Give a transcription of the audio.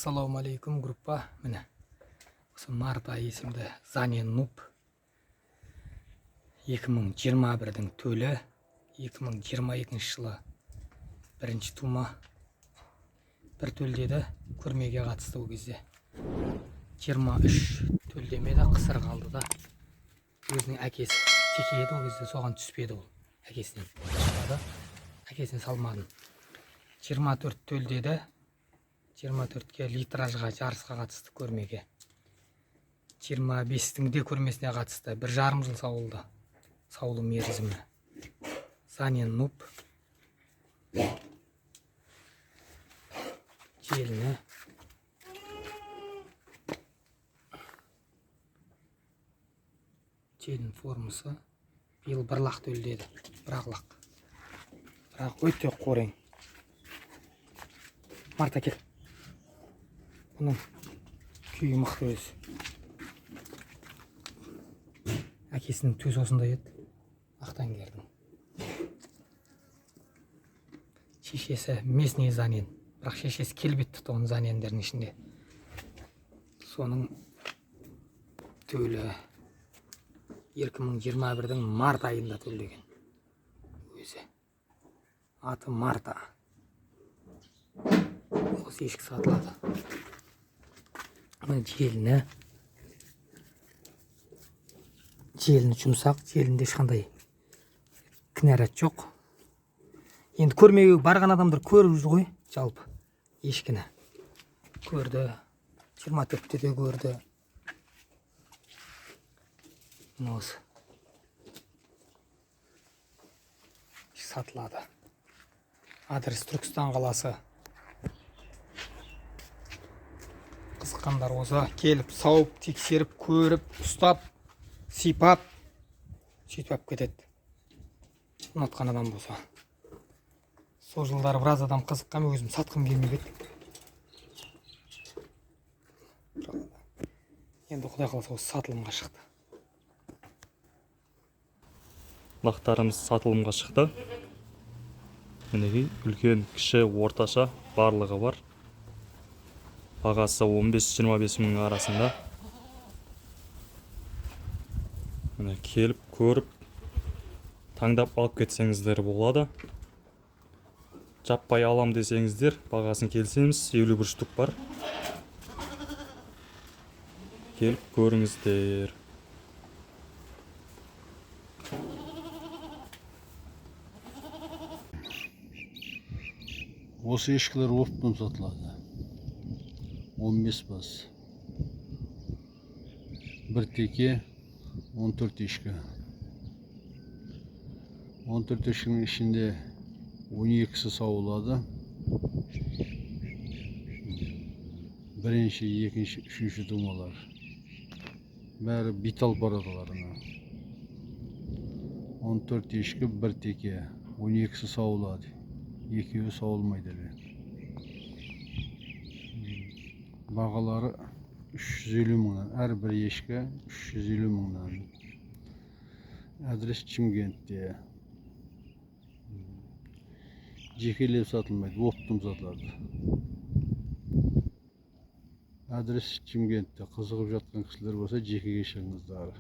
Ассаламу алейкум, группа. Міне осы март айы есімді Занен Нуб 2021-дің төлі 2022 жылы бірінші тума бір төлдеді. Көрмеге қатысты ол кезде 23 төлдемеді, қысыр қалды да. Өзінің әкесі теке еді, ол кезде соған түспеді. Ол әкесінен шықпады, әкесіне салмадым. 24 төлдеді. 24-ке литражға жарысқа қатысты көрмеге. 25-тің де көрмесіне қатысты. 1,5 жыл сауылды. Саулы мерзімі. Занен Нуб. Желіні. Желінің формасы. Биыл бір лақ төлдеді. Бірақ лақ. Бірақ өте қорең. Марта кел. Бұның күйі мықты өзі. Әкесінің төс осындай еді. Ақтангердің. Шешесі местный занен. Бірақ шешесі келбетті тұғын занендердің ішінде. Соның төлі 2021-дің март айында төлдеген. Өзі. Аты Марта. Осы ешкі сатылады. Желіні жұмсақ, желінде ешқандай кінәрат жоқ. Енді көрмеге барған адамдар көріп жүр ғой, жалпы ешкіні көрді, 24-те де көрді. Осы сатылады. Адрес Түркістан қаласы. Қызыққандар осы келіп, сауып, тексеріп, көріп, ұстап, сипап, сөйтіп кетеді. Ұнатқан адам болса. Сол жылдары біраз адам қызыққан, өзім сатқым келмей еді. Енді Құдай қаласа осы сатылымға шықты. Лақтарымыз сатылымға шықты. Мінекей үлкен, кіші, орташа барлығы бар. Бағасы 15-25 мың арасында. Міне келіп, көріп, таңдап алып кетсеңіздер болады. Жаппай алам десеңіздер, бағасын келсеміз, 51 штук бар. Келіп көріңіздер. Осы ешкілер оптом сатылады. 15 бас. Бір теке, 14 ешкі. 14 ешкінің ішінде 12-сі сауылады. Бірінші, екінші, үшінші думалар. Бәрі битал парадаларына. 14 ешкі, бір теке. 12-сі сауылады. Екеуі сауылмайды. Бағалары 350 мыңнан. Әрбір ешкі 350 мыңнан. Адрес Шымкентте. Жекелеп сатылмайды, оптом сатылады. Адрес Шымкентте. Қызығып жатқан кісілер болса, жекеге шығыңыздар.